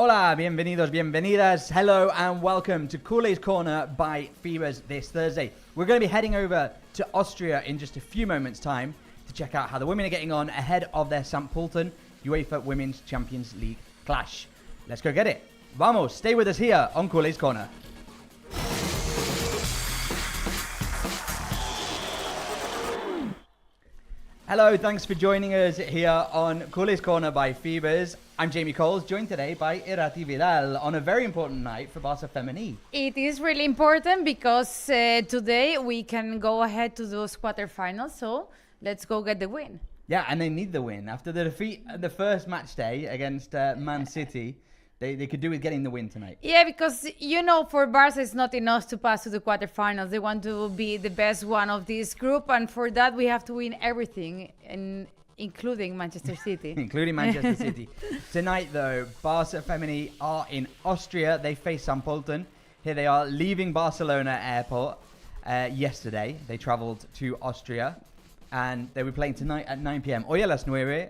Hola, bienvenidos, bienvenidas. Hello and welcome to Culers Corner by Feeberse this Thursday. We're going to be heading over to Austria in just a few moments' time to check out how the women are getting on ahead of their St. Pölten UEFA Women's Champions League clash. Let's go get it. Vamos, stay with us here on Culers Corner. Hello, thanks for joining us here on Culers Corner by Feeberse. I'm Jamie Coles, joined today by Irati Vidal on a very important night for Barça Femení. It is really important because today we can go ahead to those quarterfinals, so let's go get the win. Yeah, and they need the win. After the defeat at the first match day against Man City, they could do with getting the win tonight. Yeah, because, for Barça it's not enough to pass to the quarterfinals. They want to be the best one of this group, and for that we have to win everything, including Manchester City. Including Manchester City. Tonight, though, Barça Femení are in Austria. They face St. Pölten. Here they are leaving Barcelona airport yesterday. They travelled to Austria, and they were playing tonight at 9 p.m. Hoy a las 9,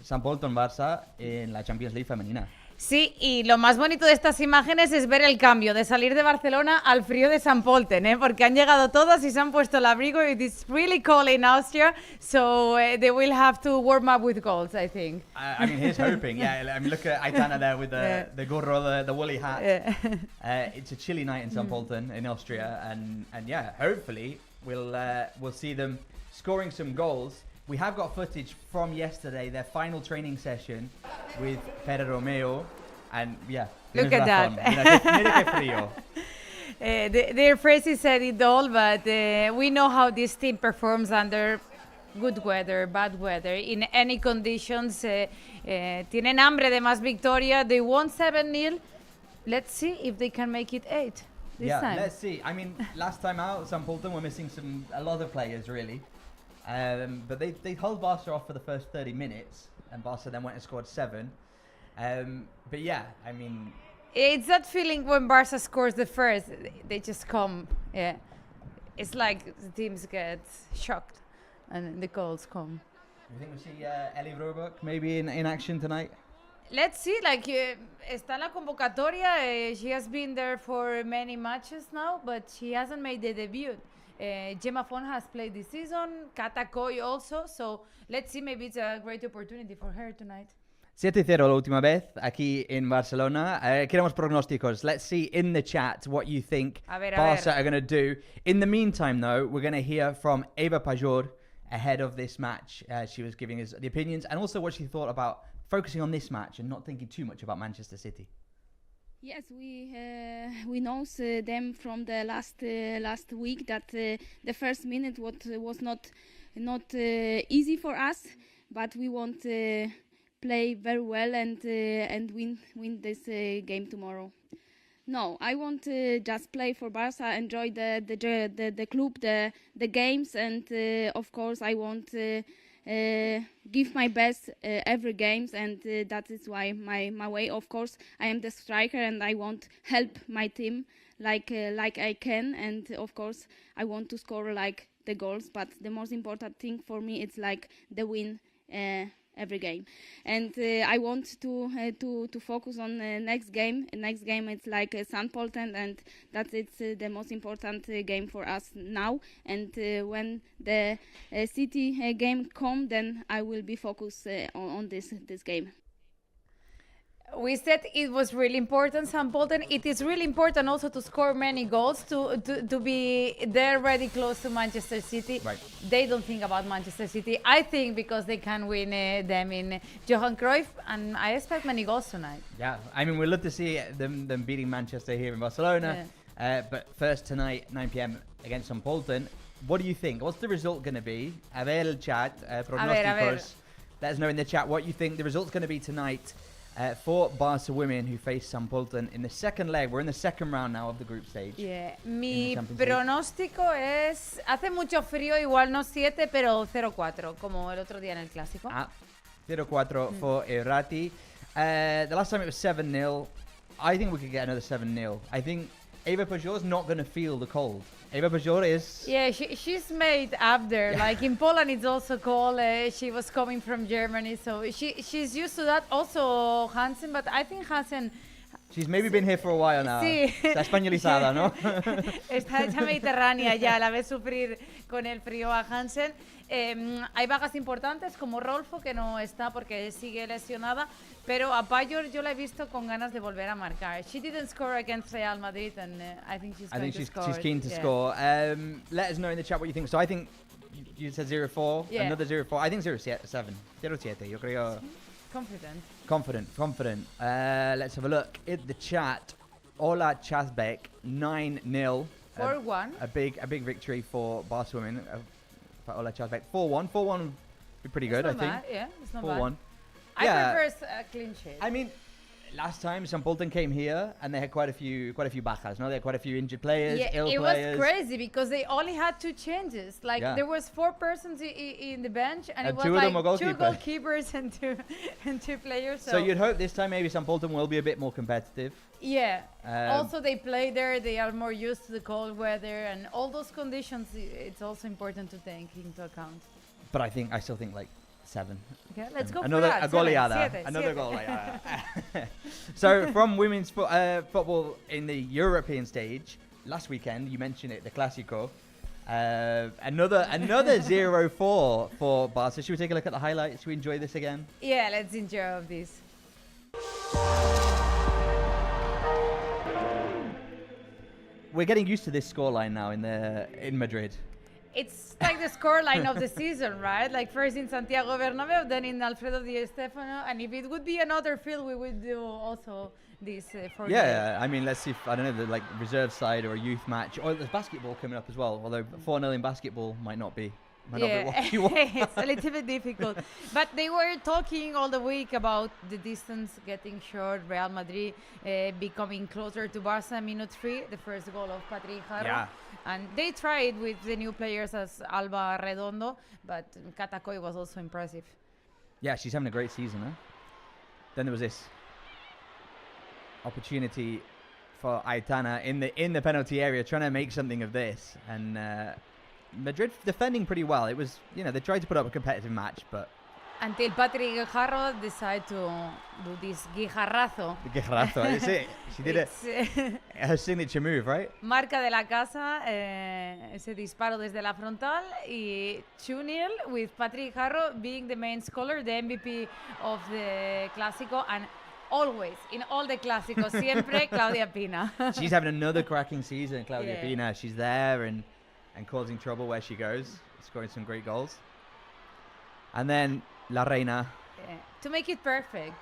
St. Pölten-Barça en la Champions League femenina. Sí, y lo más bonito de estas imágenes es ver el cambio de salir de Barcelona al frío de St. Pölten, porque han llegado todas y se han puesto el abrigo. It is really cold in Austria, so they will have to warm up with goals, I think. I mean, here's hoping. Yeah, I mean, look at Aitana there with the gorro, the woolly hat. Yeah. It's a chilly night in St. Pölten in Austria, and yeah, hopefully we'll see them scoring some goals. We have got footage from yesterday, their final training session with Pere Romeo, and yeah. Look at that. Mira qué frío. Their phrases said it all, but we know how this team performs under good weather, bad weather, in any conditions. Tienen hambre de más victoria. They won 7-0. Let's see if they can make it 8 this time. Yeah, let's see. I mean, last time out, St. Pölten were missing a lot of players, really. But they held Barca off for the first 30 minutes, and Barca then went and scored 7. But yeah, I mean, it's that feeling when Barca scores the first, they just come. Yeah, it's like the teams get shocked, and the goals come. You think we'll see Ellie Roebuck maybe in action tonight? Let's see. Está en la convocatoria. She has been there for many matches now, but she hasn't made the debut. Gemma Fon has played this season, Kata Coy also, so let's see, maybe it's a great opportunity for her tonight. 7-0 la última vez aquí en Barcelona. Queremos pronósticos. Let's see in the chat what you think Barça are going to do. In the meantime, though, we're going to hear from Eva Pajor ahead of this match. She was giving us the opinions and also what she thought about focusing on this match and not thinking too much about Manchester City. Yes, we know them from the last week that the first minute was not easy for us, but we want to play very well and win this game tomorrow. No, I want to just play for Barca, enjoy the club, the games, and of course I want give my best every games, and that is why my way. Of course, I am the striker, and I want help my team like I can, and of course I want to score like the goals. But the most important thing for me is like the win every game, and I want to focus on the next game. Next game it's like St. Pölten, and that is the most important game for us now. And when the City game come, then I will be focused on this game. We said it was really important, St. Pölten. It is really important also to score many goals, to be there really close to Manchester City. Right. They don't think about Manchester City. I think because they can win them in Johan Cruyff, and I expect many goals tonight. Yeah, I mean, we'd love to see them beating Manchester here in Barcelona. Yeah. But first tonight, 9 p.m. against St. Pölten. What do you think? What's the result going to be? A ver el chat, pronósticos. Let us know in the chat what you think the result's going to be tonight. For Barca women who face St. Pölten in the second leg. We're in the second round now of the group stage. Yeah. Mi pronóstico es, hace mucho frío, igual no 7, pero 0-4, como el otro día en el Clásico. 0-4 for Irati. The last time it was 7-0. I think we could get another 7-0. I think Eva Pajor's not going to feel the cold Eva Pajor is... Yeah, she's made up there. Like in Poland, it's also called. She was coming from Germany, so she's used to that. Also Hansen, but I think Hansen. She's maybe been here for a while now. Sí. Está españolizada, ¿no? Está hecha mediterránea ya, la ves sufrir con el frío a Hansen. Hay bajas importantes como Rolfo, que no está porque sigue lesionada, pero a Pajor yo la he visto con ganas de volver a marcar. She didn't score against Real Madrid, and I think she's going to score. She's keen to score. Let us know in the chat what you think. So I think you said 0-4, another 0-4. I think 0-7. 0-7, yo creo. Confident. Let's have a look at the chat. Ola Chazbek, 9-0. 4-1. A big victory for Barça Women. For Ola Chazbek. 4-1. 4-1 would be pretty good, I think. Yeah, it's not 4-1. bad. I prefer a clean sheet. I mean, last time Pölten came here and they had quite a few bajas, no? They had quite a few injured players, ill players. Was crazy because they only had 2 changes. Like there was 4 persons in the bench, and it was like 2 goalkeepers and 2 players. So you'd hope this time maybe Pölten will be a bit more competitive. Yeah. Also, they play there. They are more used to the cold weather and all those conditions. It's also important to take into account. But I still think like 7. Okay, let's go another for that. Goleada. Another goleada. So from women's football in the European stage, last weekend you mentioned it, the Clásico. Another 0-4 for Barca. Should we take a look at the highlights? Should we enjoy this again? Yeah, let's enjoy this. We're getting used to this scoreline now in Madrid. It's like the scoreline of the season, right? Like first in Santiago Bernabéu, then in Alfredo Di Stéfano, and if it would be another field, we would do also this for Yeah, I mean, let's see if, I don't know, the like reserve side or a youth match, or there's basketball coming up as well, although 4-0 in basketball might not be what you want. It's a little bit difficult. But they were talking all the week about the distance getting short, Real Madrid becoming closer to Barca, minute 3, the first goal of Patrick Jarro. Yeah. And they tried with the new players as Alba Redondo, but Catacoy was also impressive. Yeah, she's having a great season, huh? Then there was this opportunity for Aitana in the penalty area, trying to make something of this, and Madrid defending pretty well. It was, they tried to put up a competitive match, but until Patrick Jarro decided to do this guijarrazo. The guijarrazo, that's it. She did her signature move, right? Marca de la casa, ese disparo desde la frontal, y 2-0 with Patrick Jarro being the main scorer, the MVP of the Clásico, and always, in all the Clásicos, siempre Claudia Pina. She's having another cracking season, Claudia Pina. She's there and causing trouble where she goes, scoring some great goals. And then La Reina. To make it perfect.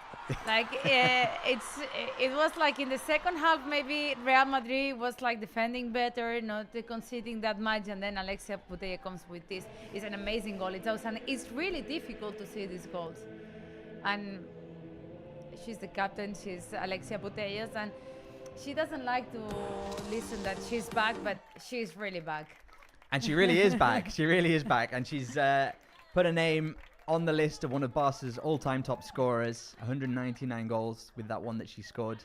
Like, it was like in the second half, maybe Real Madrid was like defending better, not conceding that much, and then Alexia Putellas comes with this. It's an amazing goal. It's really difficult to see these goals. And she's the captain, she's Alexia Putellas, and she doesn't like to listen that she's back, but she's really back. And she really is back. She really is back. And she's put a name on the list of one of Barca's all-time top scorers, 199 goals with that one that she scored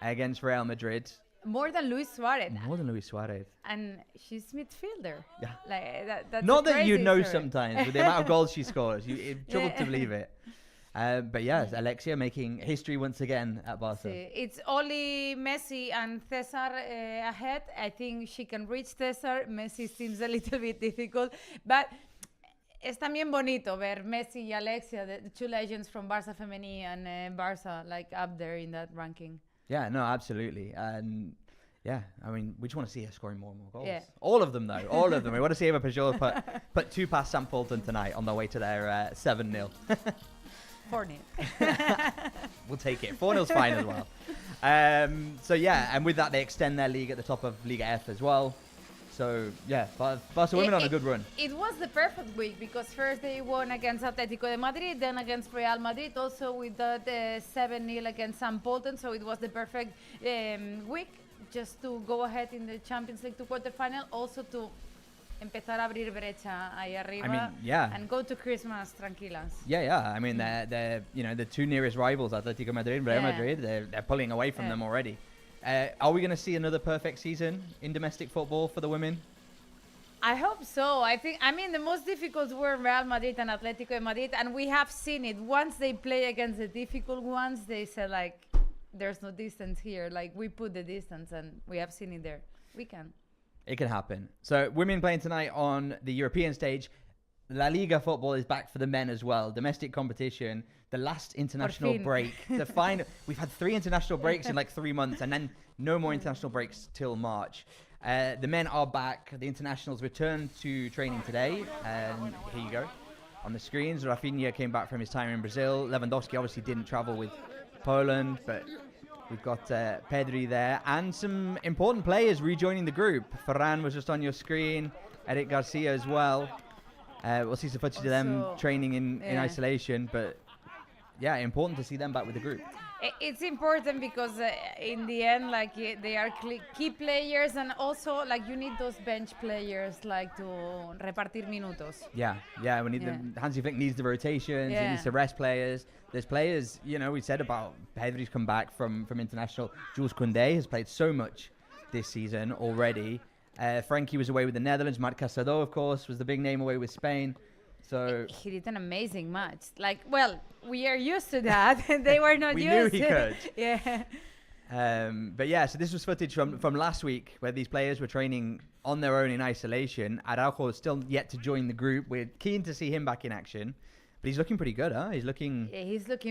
against Real Madrid. More than Luis Suarez. More than Luis Suarez. And she's midfielder. Yeah. Like that's not that you know story. Sometimes with the amount of goals she scores. It's trouble to believe it. But yes, Alexia making history once again at Barca. Sí. It's only Messi and Cesar ahead. I think she can reach Cesar. Messi seems a little bit difficult. But es también bonito ver Messi y Alexia, the 2 legends from Barça Femení and Barça, like up there in that ranking. Yeah, no, absolutely. And yeah, I mean, we just want to see her scoring more and more goals. Yeah. All of them, though. All of them. We want to see Eva Pajor put 2 past Pölten tonight on their way to their 7-0. 4-0. We'll take it. 4-0's fine as well. So yeah, and with that they extend their league at the top of Liga F as well. So yeah, Barca women on a good run. It was the perfect week because first they won against Atlético de Madrid, then against Real Madrid, also with that 7-0 against Pölten. So it was the perfect week just to go ahead in the Champions League to quarterfinal, also to empezar a abrir brecha ahí arriba. I mean, yeah. And go to Christmas tranquilas. Yeah. I mean, they're the 2 nearest rivals, Atlético Madrid and Real Madrid. They're pulling away from them already. Are we going to see another perfect season in domestic football for the women? I hope so. I mean, the most difficult were Real Madrid and Atletico de Madrid, and we have seen it. Once they play against the difficult ones, they say, like, there's no distance here. Like, we put the distance, and we have seen it there. We can. It can happen. So, women playing tonight on the European stage. La Liga football is back for the men as well. Domestic competition. The last international break. We've had 3 international breaks in like 3 months, and then no more international breaks till March. The men are back. The internationals returned to training today. And here you go on the screens. Rafinha came back from his time in Brazil. Lewandowski obviously didn't travel with Poland, but we've got Pedri there. And some important players rejoining the group. Ferran was just on your screen. Eric Garcia as well. We'll see some footage of them training in isolation. But yeah, important to see them back with the group. It's important because in the end, like they are key players, and also like you need those bench players like to repartir minutos. Yeah. We need Hansi Flick needs the rotations. He needs to rest players. There's players, we said about Pedri's come back from international. Jules Koundé has played so much this season already. Frankie was away with the Netherlands. Marc Casado, of course, was the big name away with Spain. So he did an amazing match. Like, well, we are used to that. They were not we used. We knew he could. Yeah. But yeah, so this was footage from last week where these players were training on their own in isolation. Araujo is still yet to join the group. We're keen to see him back in action. But he's looking pretty good, huh? He's looking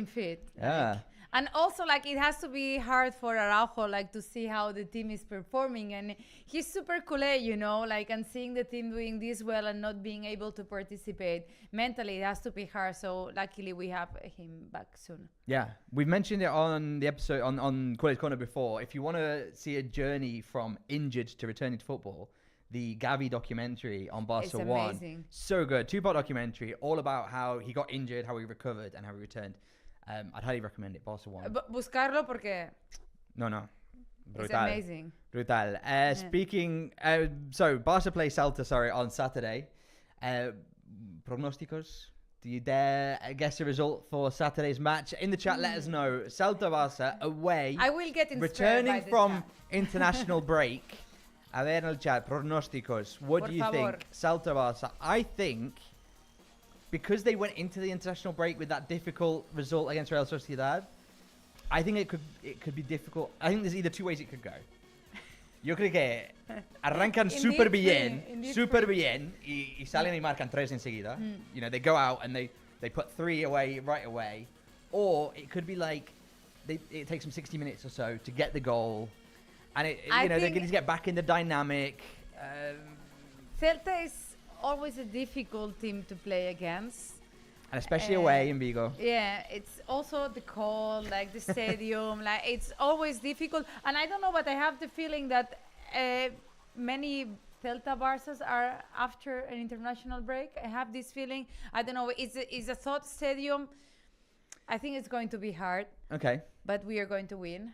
fit. Yeah. Like, and also, like, it has to be hard for Araujo, like, to see how the team is performing. And he's super culé, like, and seeing the team doing this well and not being able to participate. Mentally, it has to be hard. So, luckily, we have him back soon. Yeah. We've mentioned it on the episode on Culers Corner before. If you want to see a journey from injured to returning to football, the Gavi documentary on Barça 1. Amazing. So good. 2-part documentary, all about how he got injured, how he recovered, and how he returned. I'd highly recommend it, Barça 1. Buscarlo porque... No. Brutal. It's amazing. Brutal. Speaking... so, Barça play Celta, on Saturday. Prognosticos? Do you dare guess the result for Saturday's match? In the chat, let us know. Celta-Barça away. I will get inspired returning by the from chat. International break. A ver en el chat, pronósticos. What do you think? Celta-Barça. I think... because they went into the international break with that difficult result against Real Sociedad, I think it could be difficult. I think there's either 2 ways it could go. Yo creo que arrancan súper bien y salen y marcan 3 enseguida. They go out and they put 3 away right away. Or it could be like it takes them 60 minutes or so to get the goal, and they're going to get back in the dynamic. Celta is always a difficult team to play against, and especially away in Vigo. Yeah, it's also the cold, like the stadium, like it's always difficult. And I don't know, but I have the feeling that many Celta Barças are after an international break. I have this feeling. I don't know. It's a thought stadium. I think it's going to be hard. Okay. But we are going to win.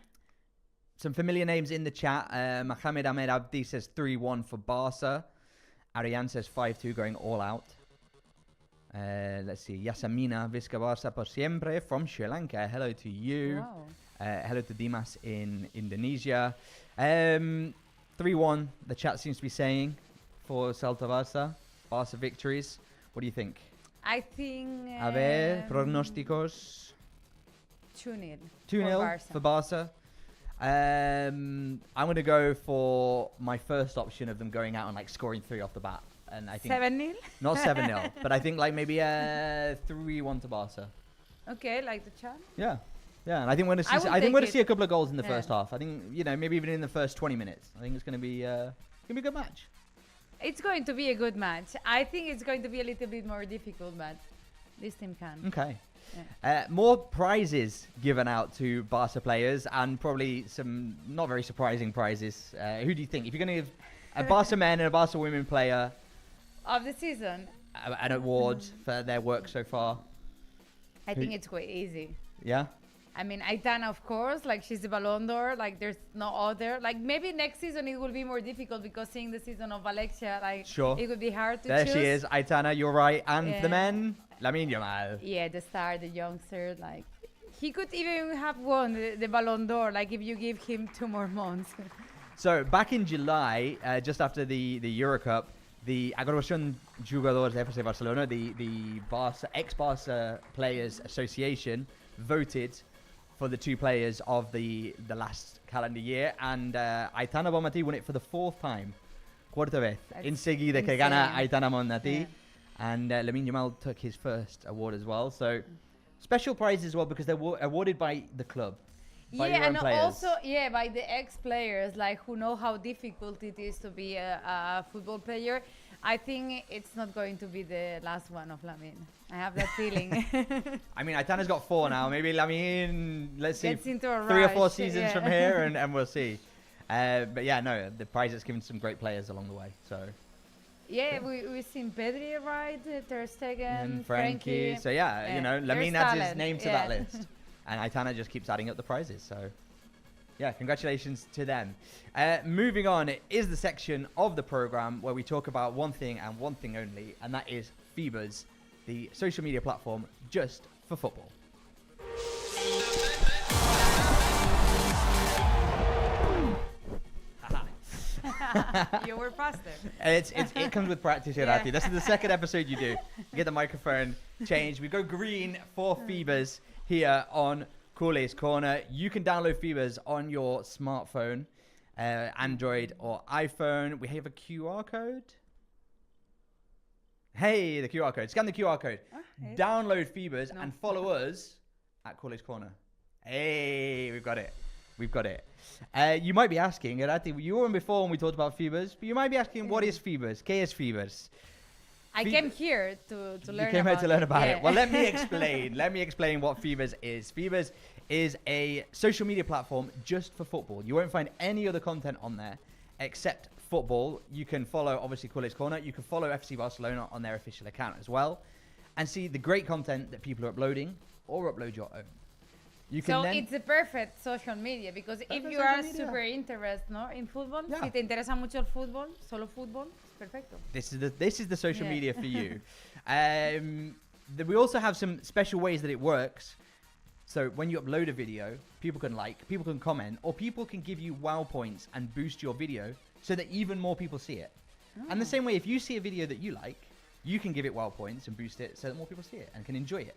Some familiar names in the chat. Mohamed Ahmed Abdi says 3-1 for Barca. Ariane says 5-2 going all out. Let's see. Yasamina Visca Barça por siempre from Sri Lanka. Hello to you. Wow. Hello to Dimas in Indonesia. 3-1, the chat seems to be saying, for Celta Barça. Barça victories. What do you think? I think... A ver, pronósticos. 2-0. 2-0 for Barça. I'm going to go for my first option of them going out and scoring 3 off the bat. And I think 7-0? Not 7-0, but I think maybe 3-1 to Barca. Okay, like the chat. Yeah, and I think we're going to see a couple of goals in the first half. I think maybe even in the first 20 minutes. I think it's going to be a good match. It's going to be a good match. I think it's going to be a little bit more difficult, but this team can. Okay. Yeah. More prizes given out to Barca players, and probably some not very surprising prizes. Who do you think? If you're going to give a Barca men and a Barca women player of the season an award for their work so far, I think it's quite easy. Yeah. I mean, Aitana, of course, she's the Ballon d'Or, there's no other. Maybe next season it will be more difficult because seeing the season of Alexia, sure, it would be hard to there choose. There she is, Aitana, you're right. And the men, Lamine Yamal. Yeah, the star, the youngster, he could even have won the Ballon d'Or, if you give him 2 more months. So back in July, just after the Euro Cup, the agrupación jugadores de FC Barcelona, the Barça, ex-Barça Players Association, voted for the 2 players of the last calendar year, and Aitana Bonmatí won it for the 4th time. Cuarta vez. Enseguida que gana Aitana Bonmatí. And Lamine Yamal took his first award as well. So special prizes as well because they're awarded by the club. By your own players. Also by the ex-players, like who know how difficult it is to be a football player. I think it's not going to be the last one of Lamine. I have that feeling. I mean, Aitana's got 4 now. Maybe Lamine, let's see, 3 or 4 seasons from here, and we'll see. But yeah, no, the prize has given some great players along the way. So. Yeah, we've seen Pedri, right? Ter Stegen, and Frankie. So yeah, you know, Lamine adds his name to that list. And Aitana just keeps adding up the prizes. So yeah, congratulations to them. Moving on is the section of the program where we talk about one thing and one thing only, and that is Feeberse, the social media platform just for football. You were faster. It comes with practice, Irati. This is the second episode you do. You get the microphone changed. We go green for Feeberse here on Culers Corner. You can download Feeberse on your smartphone, Android or iPhone. We have a QR code. Hey, the QR code. Scan the QR code. Download Feeberse and follow us at Culers Corner. Hey, we've got it. We've got it. You might be asking, Irati, you were on before when we talked about Feeberse, but you might be asking, what is Feeberse? ¿Qué es Feeberse? I came here to learn about it. You came here to learn about it. Well, let me explain. Let me explain what Feeberse is. Feeberse is a social media platform just for football. You won't find any other content on there except football. You can follow, obviously, Culers Corner. You can follow FC Barcelona on their official account as well and see the great content that people are uploading or upload your own. So it's the perfect social media because if you are super interested in football, si te interesa mucho el fútbol, solo fútbol, es perfecto. This is the social media for you. We also have some special ways that it works. So when you upload a video, people can like, people can comment, or people can give you wow points and boost your video so that even more people see it. And the same way, if you see a video that you like, you can give it wow points and boost it so that more people see it and can enjoy it.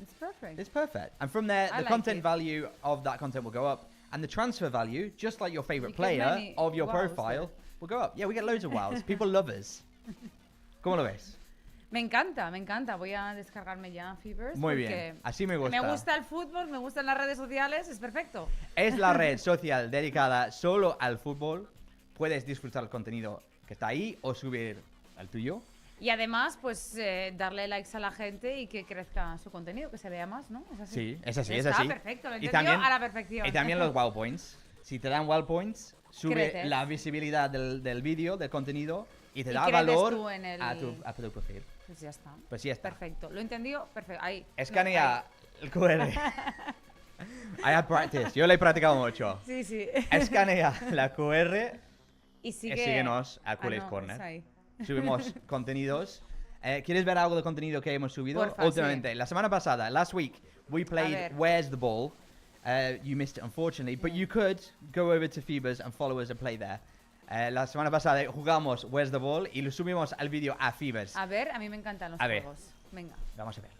It's perfect. It's perfect. And from there, the content value of that content will go up. And the transfer value, just like your favorite player of your profile, will go up. Yeah, we get loads of wows. People love us. ¿Cómo lo ves? Me encanta, me encanta. Voy a descargarme ya Feeberse. Muy bien. Así me gusta. Me gusta el fútbol, me gustan las redes sociales. Es perfecto. Es la red social dedicada solo al fútbol. Puedes disfrutar el contenido que está ahí o subir el tuyo. Y además, pues, darle likes a la gente y que crezca su contenido, que se vea más, ¿no? ¿Es así? Sí, es así, Está perfecto, lo entendió a la perfección. Y también los wow points. Si te dan wow points, sube la visibilidad del vídeo, del contenido, y te da valor a tu perfil. Pues ya está. Pues ya está. Perfecto. ¿Lo entendió? Perfecto. Ahí. Escanea el QR. I had practice. Yo lo he practicado mucho. Sí, sí. Escanea la QR y síguenos a Culers Corner. Ahí. Subimos contenidos. ¿Quieres ver algo de contenido que hemos subido? Porfa, últimamente. La semana pasada, last week, we played Where's the Ball. You missed it, unfortunately. But you could go over to Feeberse and follow us and play there. La semana pasada jugamos Where's the Ball y lo subimos al vídeo a Feeberse. A ver, a mí me encantan los juegos. Venga. Vamos a verlo.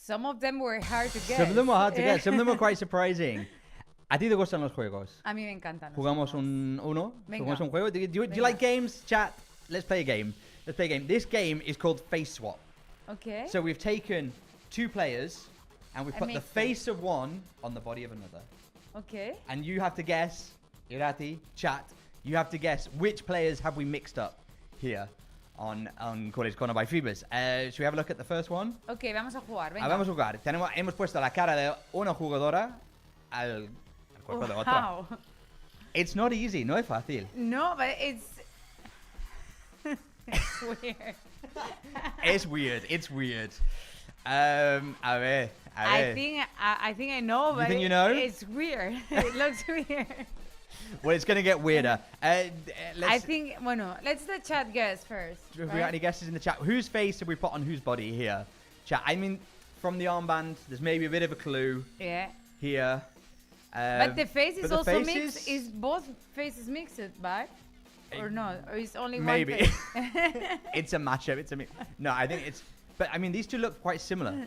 Some of them were hard to get. Some of them were hard to get. Some of them were quite surprising. ¿A ti te gustan los juegos? A mí me encantan. ¿Jugamos uno? Venga. ¿Jugamos un juego? Do you like games? Chat, let's play a game. Let's play a game. This game is called Face Swap. Okay. So we've taken two players, and we put the face of one on the body of another. Okay. And you have to guess, Irati, chat, you have to guess which players have we mixed up here on Culers Corner by Feeberse. Should we have a look at the first one? Okay, vamos a jugar, venga. Vamos a jugar. Hemos puesto la cara de una jugadora al cuerpo de otra. Wow. It's not easy, no es fácil. No, but it's weird. It's weird. A ver. I think I know, but You think you know? It's weird. It looks weird. Well, it's going to get weirder. I think, let's the chat guess first. Have we got any guesses in the chat? Whose face have we put on whose body here? Chat, I mean, from the armband, there's maybe a bit of a clue. Yeah. Here. But the face is also mixed. Is both faces mixed, right? Or no? Or is only maybe. one face? It's a matchup. No, I think it's... But, I mean, these two look quite similar.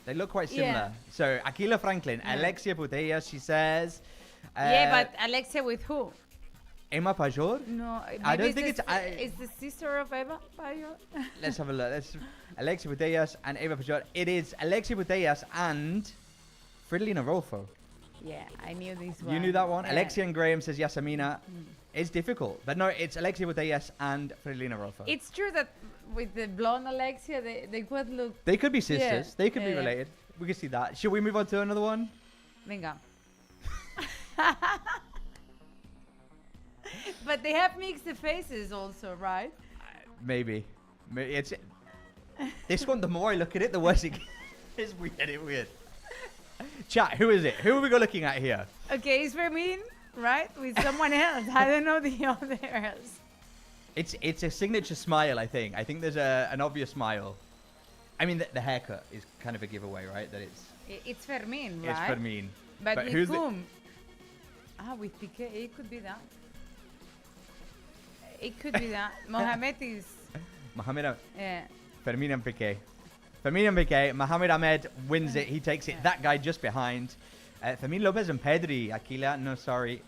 They look quite similar. Yeah. So, Aquila Franklin, Alexia Putellas, she says... but Alexia with who? Emma Pajor? No, I don't think it's the sister of Eva Pajor. Let's have a look. Alexia Putellas and Eva Pajor. It is Alexia Putellas and Fridolina Rolfo. Yeah, I knew this one. You knew that one? Yeah. Alexia and Graham says Yasamina. It's difficult. But no, it's Alexia Putellas and Fridolina Rolfo. It's true that with the blonde Alexia, they could look... They could be sisters. Yeah. They could be related. We can see that. Should we move on to another one? Venga. But they have mixed faces also, right? Maybe. It's this one, the more I look at it, the worse it gets. It's weird. Chat, who is it? Who are we looking at here? Okay, it's Fermin, right? With someone else. I don't know the others. It's a signature smile, I think. I think there's an obvious smile. I mean, the haircut is kind of a giveaway, right? That it's Fermin, right? It's Fermin. But with who's whom? With Piqué, it could be that. It could be that. Mohamed is... Mohamed. Yeah. Fermin and Piqué. Fermin and Piqué. Mohamed Ahmed wins it. He takes it. That guy just behind. Fermin Lopez and Pedri. Aquila, no, sorry.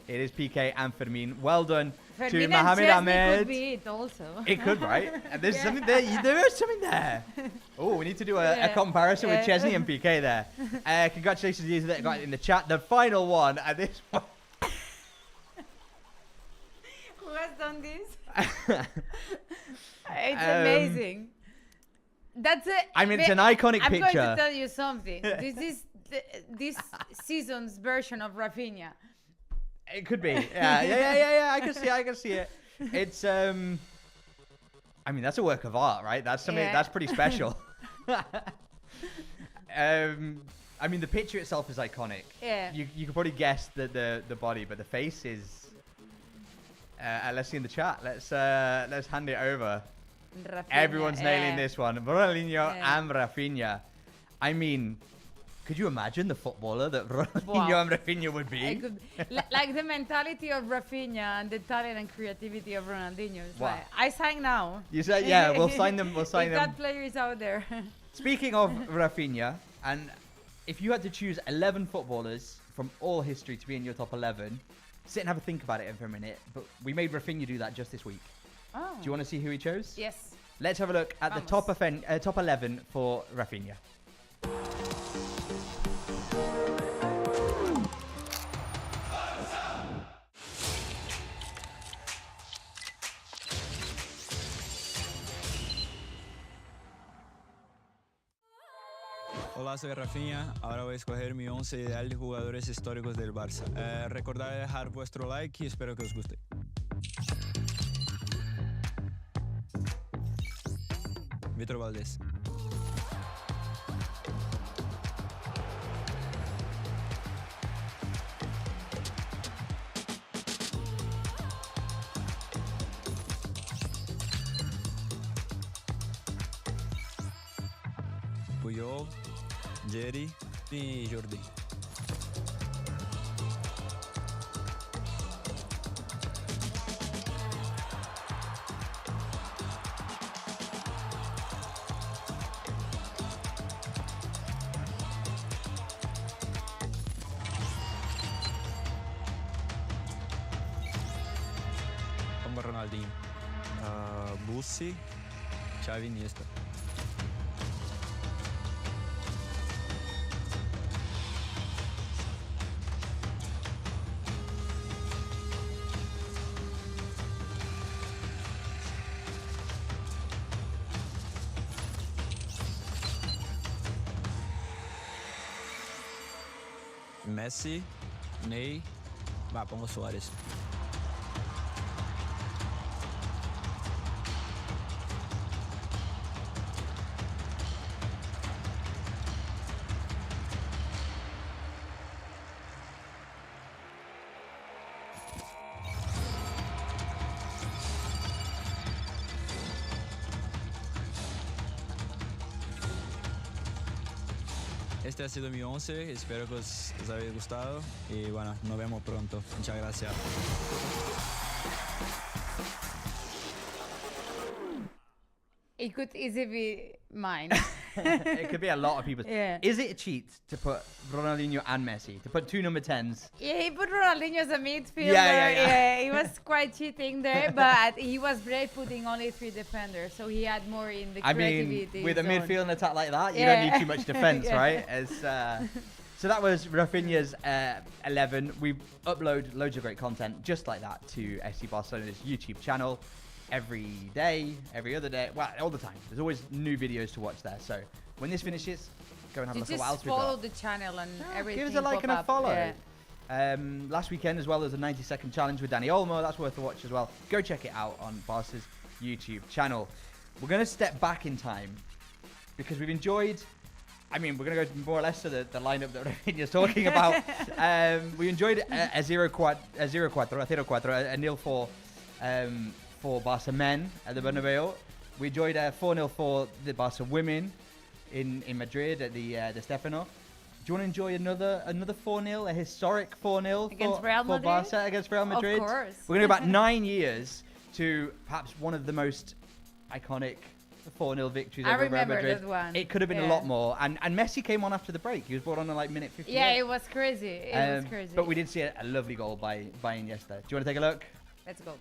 It is Piqué and Fermin. Well done Fermin to and Mohamed Chesney Ahmed. Could be it also. It could, right? And there's something there. There is something there. Oh, we need to do a comparison with Chesney and Piqué there. Congratulations to you that got in the chat. The final one. And this one. Who has done this? It's amazing. That's it. I mean, it's an iconic picture. I'm going to tell you something. This is this season's version of Rafinha. It could be. Yeah. I can see it. It's I mean, that's a work of art, right? That's something that's pretty special. I mean, the picture itself is iconic. Yeah. You could probably guess the body, but the face is. Let's see in the chat. Let's hand it over. Rafinha, Everyone's nailing this one. Ronaldinho and Rafinha. I mean, could you imagine the footballer that Ronaldinho and Rafinha would be? Like the mentality of Rafinha and the talent and creativity of Ronaldinho. It's Wow. like, I sign now. You say, yeah, we'll sign them. We'll sign if them. that player is out there. Speaking of Rafinha, and if you had to choose 11 footballers from all history to be in your top 11, sit and have a think about it for a minute. But we made Rafinha do that just this week. Oh. Do you want to see who he chose? Yes. Let's have a look at the top 11 for Rafinha. Hola, soy Rafinha. Ahora voy a escoger mi 11 ideal de jugadores históricos del Barça. Recordad dejar vuestro like y espero que os guste. Víctor Valdés. Puyol, Jerry y Jordi. Como Ronaldinho. Bussi, Xavi, Iniesta. Messi, Ney, pongo Suárez. Este ha sido mi 11, espero que os haya gustado y bueno, nos vemos pronto. Muchas gracias. It could easily be mine. It could be a lot of people. Yeah. Is it a cheat to put Ronaldinho and Messi, to put two number 10s? Yeah, he put Ronaldinho as a midfielder. Yeah. He was quite cheating there, but he was brave putting only 3 defenders, so he had more in the creativity. I mean, with a zone. midfield and attack like that, you Yeah. don't need too much defense, Yeah. right? So that was Rafinha's 11. We upload loads of great content just like that to FC Barcelona's YouTube channel every day, every other day, well, all the time. There's always new videos to watch there. So when this finishes, go and have a You look at just what else we've follow got. the channel and everything. Give us a like pop and a up. follow. Yeah. Last weekend as well, there's a 90-second challenge with Danny Olmo. That's worth a watch as well. Go check it out on Barca's YouTube channel. We're going to step back in time because we've enjoyed... I mean, we're going to go more or less to the lineup that Rafinha's talking about. We enjoyed a 0-4, a 0-4 for Barça men at the Bernabeu. We enjoyed a 4-0 for the Barça women in Madrid at the Stefano. Do you want to enjoy another 4-0, a historic 4-0 Against for Real Madrid? Barça against Real Madrid? Of course. We're going to go back 9 years to perhaps one of the most iconic 4-0 victories I over Real remember Madrid. that one. It could have been a Yeah. lot more. And Messi came on after the break. He was brought on at like minute 58. Yeah, it was crazy. It was crazy. But we did see a lovely goal by Iniesta. Do you want to take a look? Let's go.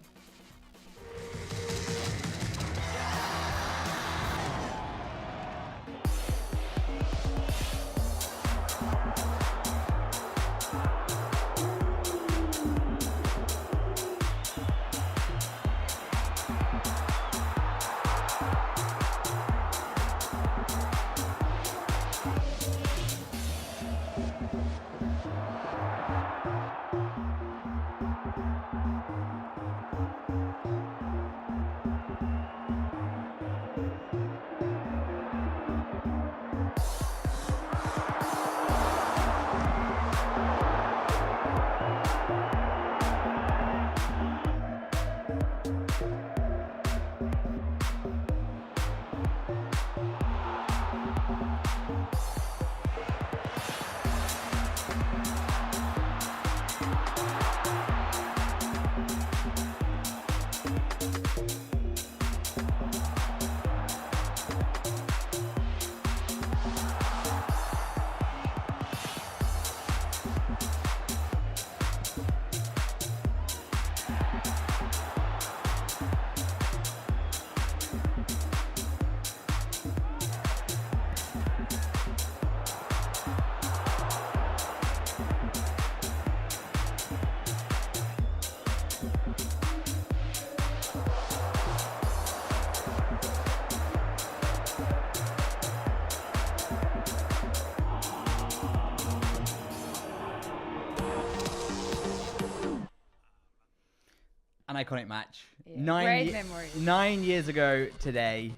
An iconic match. Yeah. Great memory. 9 years ago today,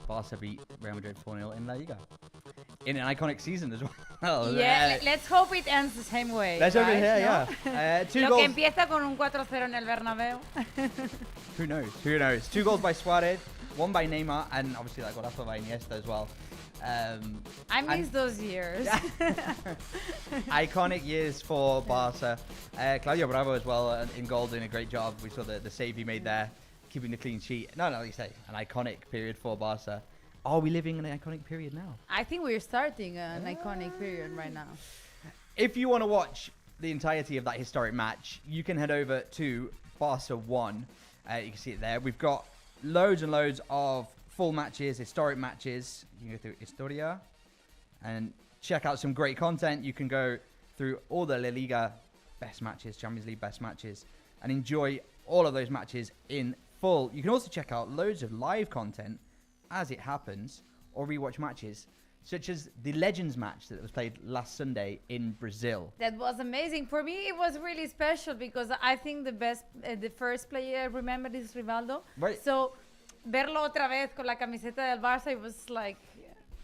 Barca beat Real Madrid 4-0 in La Liga. In an iconic season as well. Yeah, let's hope it ends the same way. Let's hope right? it, yeah. Two Lo goals. que empieza con un 4-0 en el Bernabéu. Who knows? Who knows? 2 goals by Suarez, 1 by Neymar, and obviously that golazo by Iniesta as well. I miss those years. Iconic years for Barca. Claudio Bravo as well in goal, doing a great job. We saw the save he made there, keeping the clean sheet. No, you say an iconic period for Barca. Are we living in an iconic period now? I think we're starting an iconic period right now. If you want to watch the entirety of that historic match, you can head over to Barca 1. You can see it there. We've got loads and loads of full matches, historic matches. You can go through Historia and check out some great content. You can go through all the La Liga best matches, Champions League best matches, and enjoy all of those matches in full. You can also check out loads of live content as it happens, or rewatch matches such as the Legends match that was played last Sunday in Brazil. That was amazing. For me, it was really special because I think the first player I remember is Rivaldo. Right. So, verlo otra vez con la camiseta del Barça, it was like...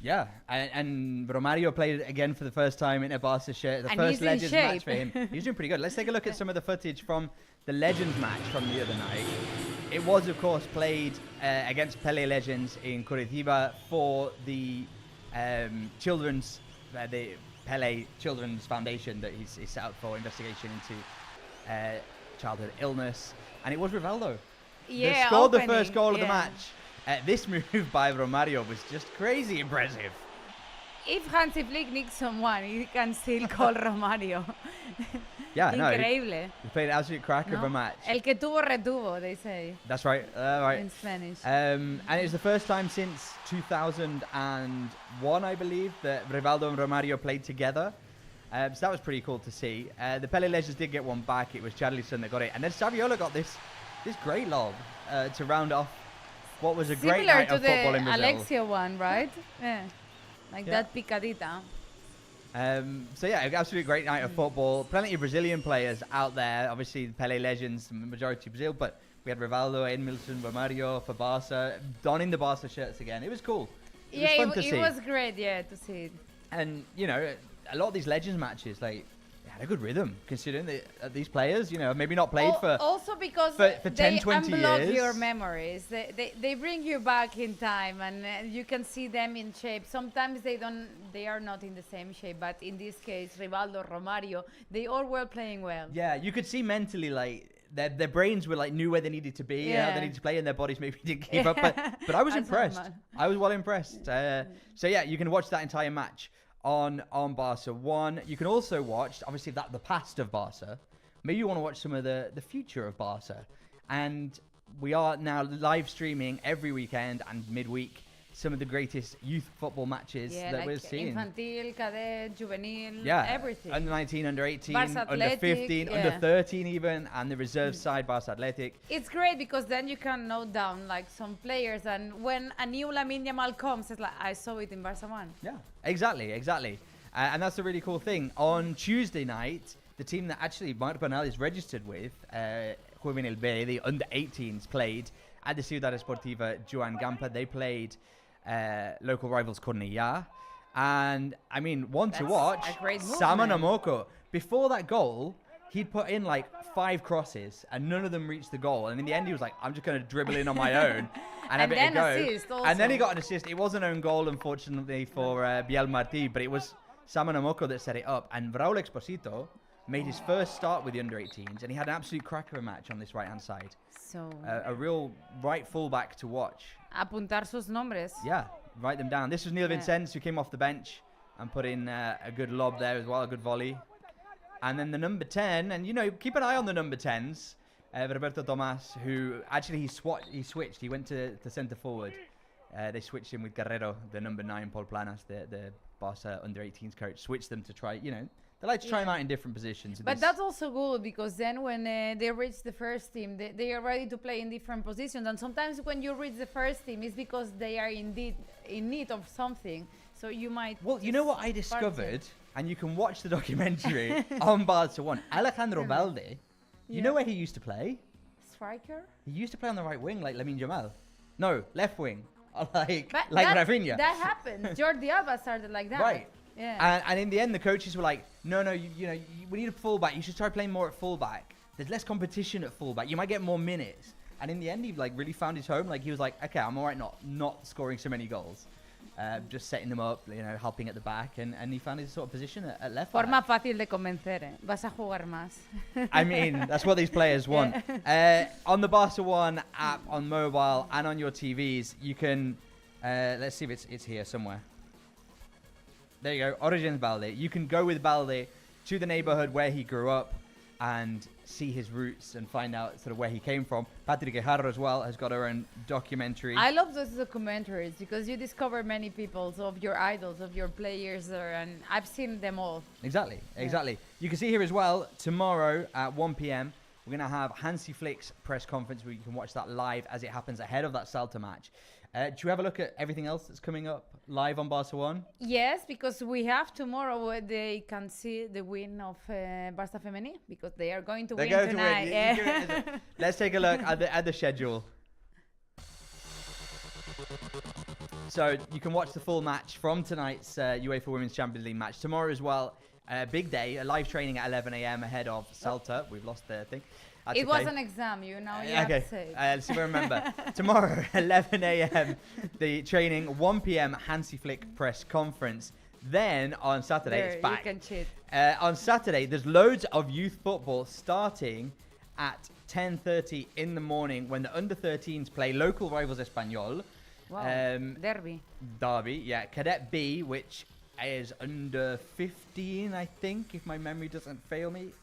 Yeah, and Romario played again for the first time in a Barca shirt. The And first he's in Legends match shape. for him. He's doing pretty good. Let's take a look at some of the footage from the Legends match from the other night. It was, of course, played against Pele Legends in Curitiba for the children's, the Pele Children's Foundation that he's set up for investigation into childhood illness. And it was Rivaldo that scored the first goal of the match. This move by Romario was just crazy impressive. If Hansi Flick needs someone, he can still call Romario. Yeah, no. Increíble. He played an absolute cracker of a match. El que tuvo, retuvo, they say. That's right. Right. In Spanish. And it was the first time since 2001, I believe, that Rivaldo and Romario played together. So that was pretty cool to see. The Pele Legends did get one back. It was Charlison that got it. And then Saviola got this great lob to round off what was a great night of football in Brazil. Similar to the Alexia one, right? Yeah. Like that picadita. So yeah, absolutely great night of football. Plenty of Brazilian players out there. Obviously, Pele Legends, majority Brazil, but we had Rivaldo, Edmilson, Romario for Barca, donning the Barca shirts again. It was cool. It was fun to see. It was great, to see it. And, you know, a lot of these Legends matches, like, they had a good rhythm, considering that these players, you know, maybe not played for also because for 10, 20 unblock years. your memories. They bring you back in time, and you can see them in shape. Sometimes they are not in the same shape, but in this case, Rivaldo, Romario, they all were playing well. Yeah, you could see mentally, like, their brains were like knew where they needed to be, how they needed to play, and their bodies maybe didn't keep up. But I was impressed. I was well impressed. So yeah, you can watch that entire match on Barca 1. You can also watch, obviously, the past of Barca. Maybe you want to watch some of the future of Barca. And we are now live streaming every weekend and midweek some of the greatest youth football matches that we're seeing. Infantil, cadet, juvenil, everything. Under 19, under 18, Barça under Athletic, 15, under 13 even, and the reserve side, Barça Athletic. It's great because then you can note down like some players, and when a new Lamine Yamal comes, it's like, I saw it in Barça 1. Yeah, exactly. And that's a really cool thing. On Tuesday night, the team that actually Marc Bernal is registered with, Juvenil B, the under 18s, played at the Ciudad Esportiva Joan Gamper. They played local rivals Cornellà. And, I mean, to watch, Saman Amoko. Before that goal, he'd put in like 5 crosses and none of them reached the goal. And in the end, he was like, I'm just going to dribble in on my own and have it a go. And then he got an assist. It was an own goal, unfortunately, for Biel Martí, but it was Saman Amoko that set it up. And Raúl Exposito made his first start with the under 18s, and he had an absolute cracker of a match on this right-hand side. So a real right fullback to watch. Apuntar sus nombres. Yeah, write them down. This was Neil Vincent, who came off the bench and put in a good lob there as well, a good volley. And then the number 10, and, you know, keep an eye on the number 10s. Roberto Tomas, who actually he switched. He went to centre forward. They switched him with Guerrero, the number 9, Paul Planas, the Barca under 18s coach. Switched them to try, you know, they like to try them out in different positions. But that's also good because then when they reach the first team, they are ready to play in different positions. And sometimes when you reach the first team, it's because they are indeed in need of something. So you might. Well, you know what I discovered, and you can watch the documentary on Barca 1. Alejandro Balde, you know where he used to play? Striker? He used to play on the right wing like Lamine Yamal. No, left wing. Like Rafinha. That happened. Jordi Alba started like that. Right. Yeah. And in the end, the coaches were like, no, you know, we need a fullback. You should try playing more at fullback. There's less competition at fullback. You might get more minutes. And in the end, he like really found his home. Like he was like, okay, I'm all right not scoring so many goals. Just setting them up, you know, helping at the back. And he found his sort of position at left back. Forma fácil de convencer. Vas a jugar más. I mean, that's what these players want. On the Barca 1 app, on mobile, and on your TVs, you can, let's see if it's here somewhere. There you go, Origins Balde. You can go with Balde to the neighborhood where he grew up and see his roots and find out sort of where he came from. Patrick Guijarro as well has got her own documentary. I love those documentaries because you discover many people of your idols, of your players there, and I've seen them all. Exactly. You can see here as well, tomorrow at 1 p.m, we're going to have Hansi Flick's press conference where you can watch that live as it happens ahead of that Celta match. Do you have a look at everything else that's coming up live on Barça One? Yes, because we have tomorrow where they can see the win of Barça Femení because they are going to win tonight. Let's take a look at the schedule. So you can watch the full match from tonight's UEFA Women's Champions League match. Tomorrow as well, big day, a live training at 11 a.m. ahead of Celta. We've lost the thing. It was an exam, you know. You have to say. Let's see if I remember. Tomorrow, 11 a.m., the training, 1 p.m. Hansi Flick press conference. Then on Saturday, it's back. You can cheat. On Saturday, there's loads of youth football starting at 10:30 in the morning when the under-13s play local rivals Espanyol. Wow. Derby, yeah. Cadet B, which is under 15, I think, if my memory doesn't fail me.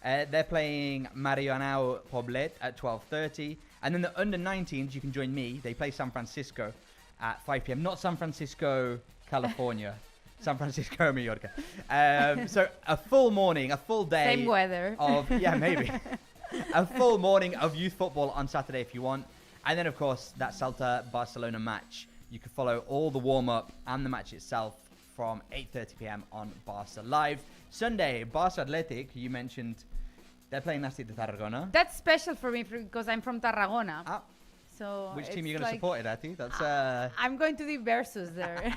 They're playing Marianao Poblet at 12:30. And then the under-19s, you can join me. They play San Francisco at 5 p.m. Not San Francisco, California. San Francisco, Mallorca. So a full morning, a full day. Same weather. Maybe. A full morning of youth football on Saturday if you want. And then, of course, that Celta-Barcelona match. You can follow all the warm-up and the match itself from 8:30 p.m. on Barça Live. Sunday, Barça Athletic, you mentioned, they're playing Nasti de Tarragona. That's special for me because I'm from Tarragona. So which team are you going to support, Irati? That's I'm going to the Versus there.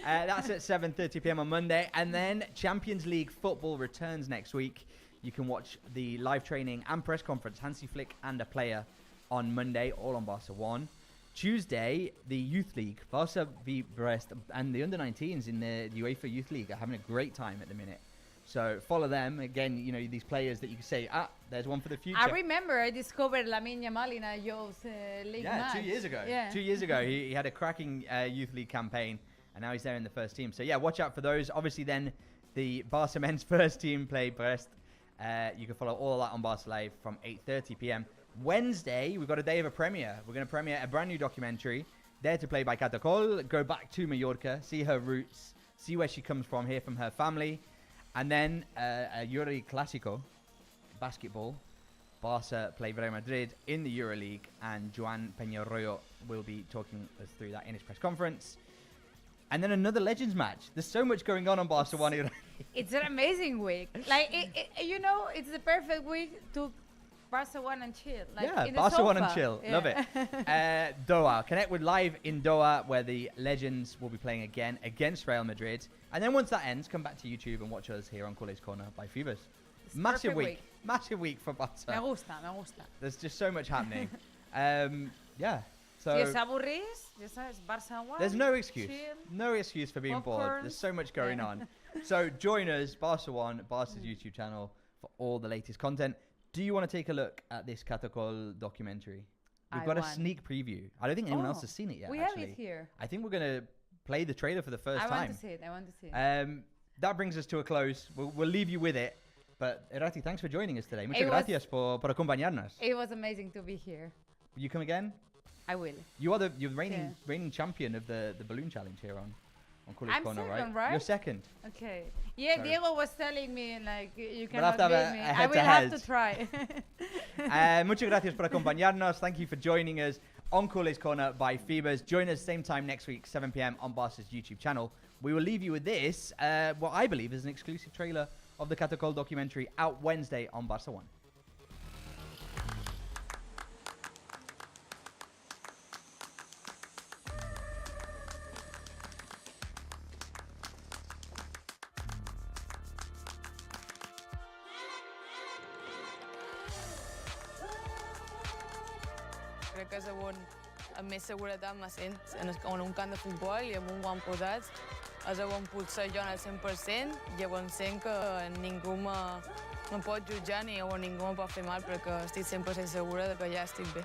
That's at 7:30 p.m. on Monday. And then Champions League football returns next week. You can watch the live training and press conference, Hansi Flick and a player, on Monday, all on Barça One. Tuesday, the Youth League, Barça Feeberse and the under-19s in the UEFA Youth League are having a great time at the minute. So follow them. Again, you know, these players that you can say, there's one for the future. I remember I discovered Lamine Yamal in a youth league match. 2 years ago. Yeah. 2 years ago, he had a cracking Youth League campaign, and now he's there in the first team. So, yeah, watch out for those. Obviously, then, the Barça men's first team play Brest. You can follow all of that on Barça Live from 8:30 p.m. Wednesday, we've got a day of a premiere. We're going to premiere a brand new documentary, Dare to Play by Catacol, go back to Mallorca, see her roots, see where she comes from, hear from her family. And then a Euro Clásico, basketball. Barça play Real Madrid in the EuroLeague, and Joan Peñarroyo will be talking us through that in his press conference. And then another Legends match. There's so much going on Barça One. It's an amazing week. Like, it's the perfect week to Barça One and chill. Like Barça One and chill. Yeah. Love it. Doha. Connect with live in Doha, where the Legends will be playing again against Real Madrid. And then once that ends, come back to YouTube and watch us here on Culers Corner by Feeberse. Massive week. Massive week for Barça. Me gusta. There's just so much happening. So si os aburrís, ya sabes, Barça One. There's no excuse. Chill, no excuse for being bored. There's so much going on. So join us, Barça One, Barca's YouTube channel, for all the latest content. Do you want to take a look at this Catacol documentary? We've got a sneak preview. I don't think anyone else has seen it yet. We have it here. I think we're going to play the trailer for the first time. I want to see it. That brings us to a close. We'll leave you with it. But Irati, thanks for joining us today. Muchas gracias por acompañarnos. It was amazing to be here. Will you come again? I will. You are the reigning champion of the balloon challenge here on Culers Corner, right? You're second. Okay. Yeah, so Diego was telling me, like, you cannot beat me. I will have to try. Muchas gracias por acompañarnos. Thank you for joining us on Culers Corner by Feeberse. Join us same time next week, 7 p.m. on Barca's YouTube channel. We will leave you with this, what I believe is an exclusive trailer of the Catacol documentary out Wednesday on Barça One. Crec que és on amb més seguretat me sent, en un camp de futbol i amb un guant posat. És on puc ser jo al 100% i on sent que ningú me pot jutjar ni on ningú me pot fer mal perquè estic 100% segura que ja estic bé.